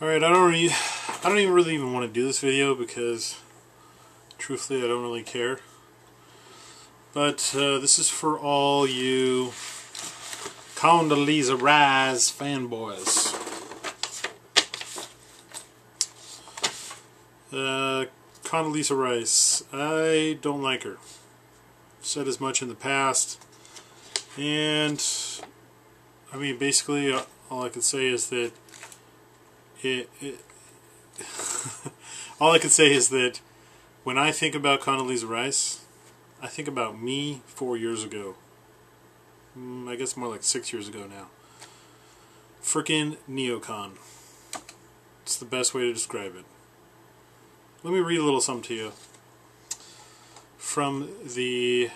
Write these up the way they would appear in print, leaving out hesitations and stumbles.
Alright, I don't even really want to do this video because, truthfully, I don't really care. But this is for all you Condeleeza Rice fanboys. Condeleeza Rice, I don't like her. Said as much in the past, and I mean, basically, all I can say is that all I can say is that when I think about Condeleeza Rice, I think about me 4 years ago. I guess more like 6 years ago now. Frickin' neocon. It's the best way to describe it. Let me read a little something to you from the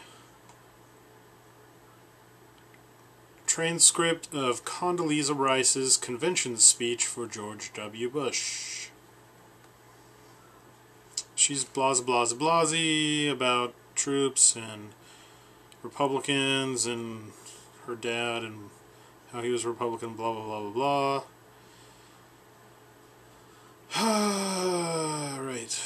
transcript of Condeleeza Rice's convention speech for George W. Bush. She's blasey about troops and Republicans and her dad and how he was Republican, blah blah blah blah blah. Right.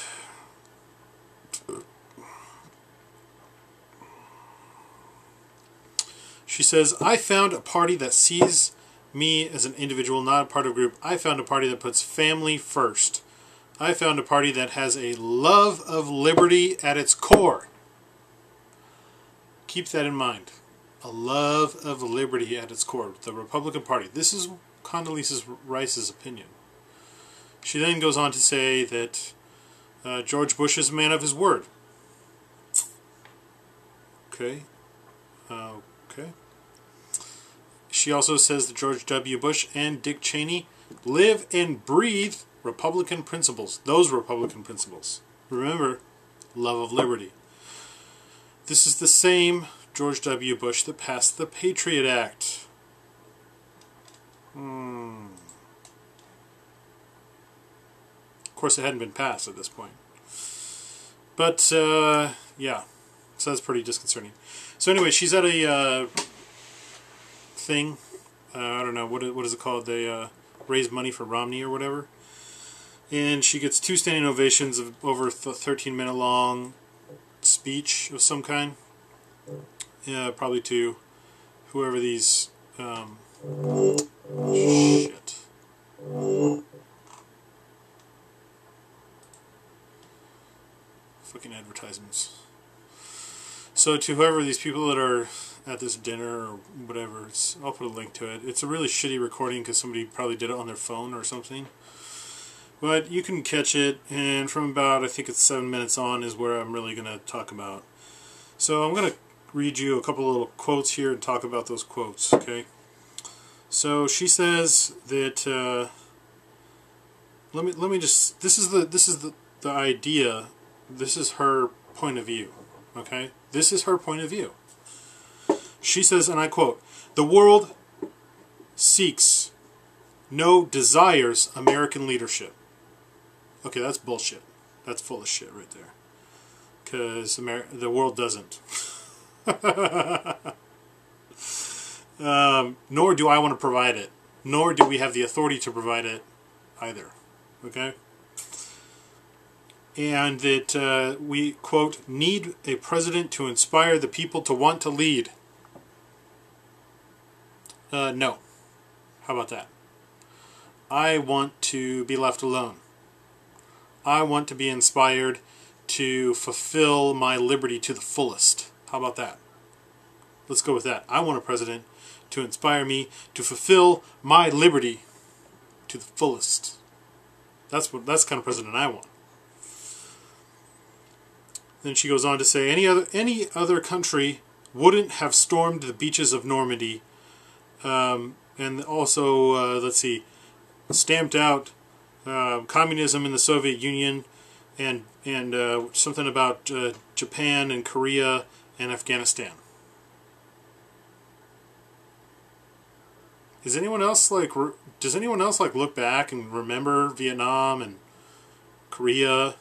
She says, I found a party that sees me as an individual, not a part of a group. I found a party that puts family first. I found a party that has a love of liberty at its core. Keep that in mind. A love of liberty at its core. The Republican Party. This is Condeleeza Rice's opinion. She then goes on to say that George Bush is a man of his word. Okay. Okay. She also says that George W. Bush and Dick Cheney live and breathe Republican principles. Those Republican principles. Remember, love of liberty. This is the same George W. Bush that passed the Patriot Act. Of course, it hadn't been passed at this point. But, yeah. So that's pretty disconcerting. So anyway, she's at a thing. I don't know, what is it called? They raise money for Romney or whatever. And she gets 2 standing ovations of over a 13-minute long speech of some kind. Yeah, probably to whoever these... shit. Fucking advertisements. So to whoever these people that are at this dinner or whatever, I'll put a link to it. It's a really shitty recording because somebody probably did it on their phone or something. But you can catch it, and from about, I think it's 7 minutes on is where I'm really going to talk about. So I'm going to read you a couple little quotes here and talk about those quotes, okay? So she says that, let me just, this is the idea, this is her point of view, okay? This is her point of view. She says, and I quote, "The world seeks, no desires American leadership." Okay, that's bullshit. That's full of shit right there. Because the world doesn't. Nor do I want to provide it. Nor do we have the authority to provide it either. Okay? And that we, quote, "need a president to inspire the people to want to lead." No. How about that? I want to be left alone. I want to be inspired to fulfill my liberty to the fullest. How about that? Let's go with that. I want a president to inspire me to fulfill my liberty to the fullest. That's the kind of president I want. Then she goes on to say, any other country wouldn't have stormed the beaches of Normandy, and also, let's see, stamped out communism in the Soviet Union, and something about Japan and Korea and Afghanistan. Does anyone else look back and remember Vietnam and Korea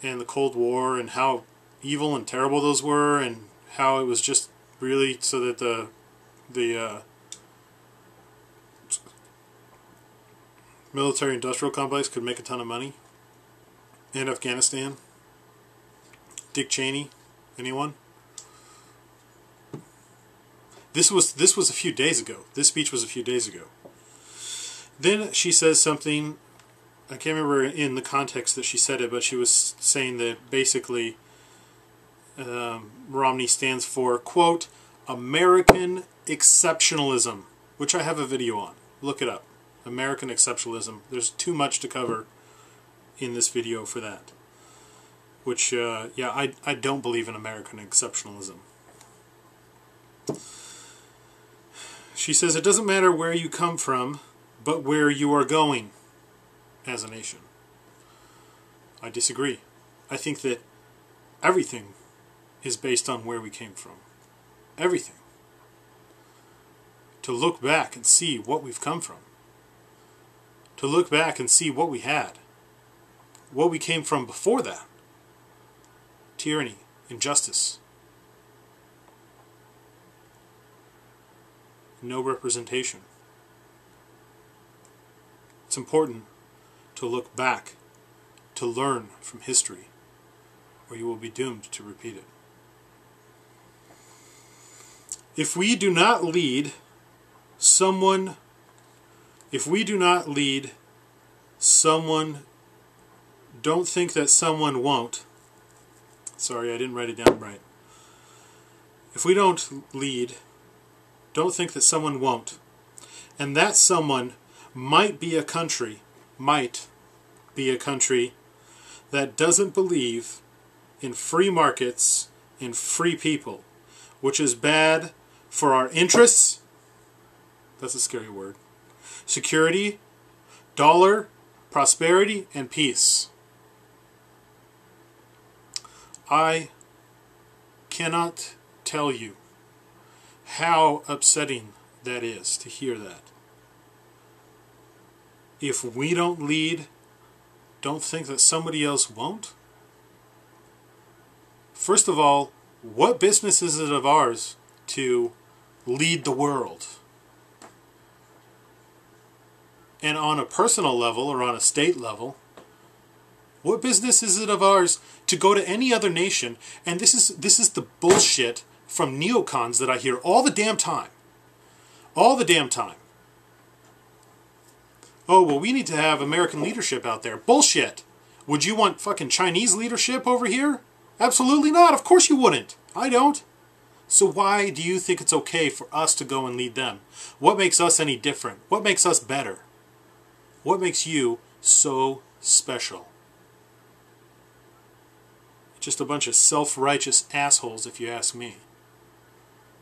and the Cold War and how evil and terrible those were, and how it was just really so that the military-industrial complex could make a ton of money. And Afghanistan. Dick Cheney. Anyone? This was a few days ago. This speech was a few days ago. Then she says something, I can't remember in the context that she said it, but she was saying that basically Romney stands for, quote, American exceptionalism, which I have a video on. Look it up. American exceptionalism. There's too much to cover in this video for that. Which, yeah, I don't believe in American exceptionalism. She says, it doesn't matter where you come from, but where you are going as a nation. I disagree. I think that everything is based on where we came from. Everything. To look back and see what we've come from. To look back and see what we had. What we came from before that. Tyranny, injustice. No representation. It's important to look back, to learn from history, or you will be doomed to repeat it. If we do not lead someone, don't think that someone won't. Sorry, I didn't write it down right. If we don't lead, don't think that someone won't. And that someone might be a country that doesn't believe in free markets and free people, which is bad for our interests. That's a scary word. Security, dollar, prosperity, and peace. I cannot tell you how upsetting that is to hear that. If we don't lead, don't think that somebody else won't. First of all, what business is it of ours to lead the world? And on a personal level or on a state level, what business is it of ours to go to any other nation? And this is the bullshit from neocons that I hear all the damn time. All the damn time. Oh, well, we need to have American leadership out there. Bullshit. Would you want fucking Chinese leadership over here? Absolutely not. Of course you wouldn't. I don't. So why do you think it's okay for us to go and lead them? What makes us any different? What makes us better? What makes you so special? Just a bunch of self-righteous assholes, if you ask me.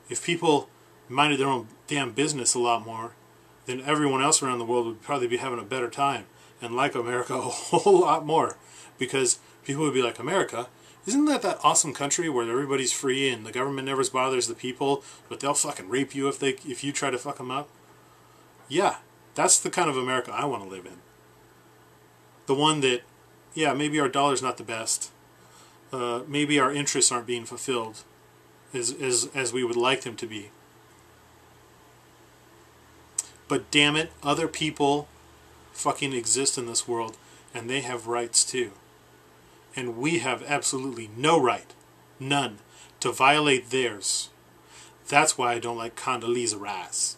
If people minded their own damn business a lot more, then everyone else around the world would probably be having a better time and like America a whole lot more. Because people would be like, America? Isn't that awesome country where everybody's free and the government never bothers the people, but they'll fucking rape you if you try to fuck them up? Yeah, that's the kind of America I want to live in. The one that, yeah, maybe our dollar's not the best. Maybe our interests aren't being fulfilled as we would like them to be. But damn it, other people fucking exist in this world, and they have rights too. And we have absolutely no right, none, to violate theirs. That's why I don't like Condeleeza rice.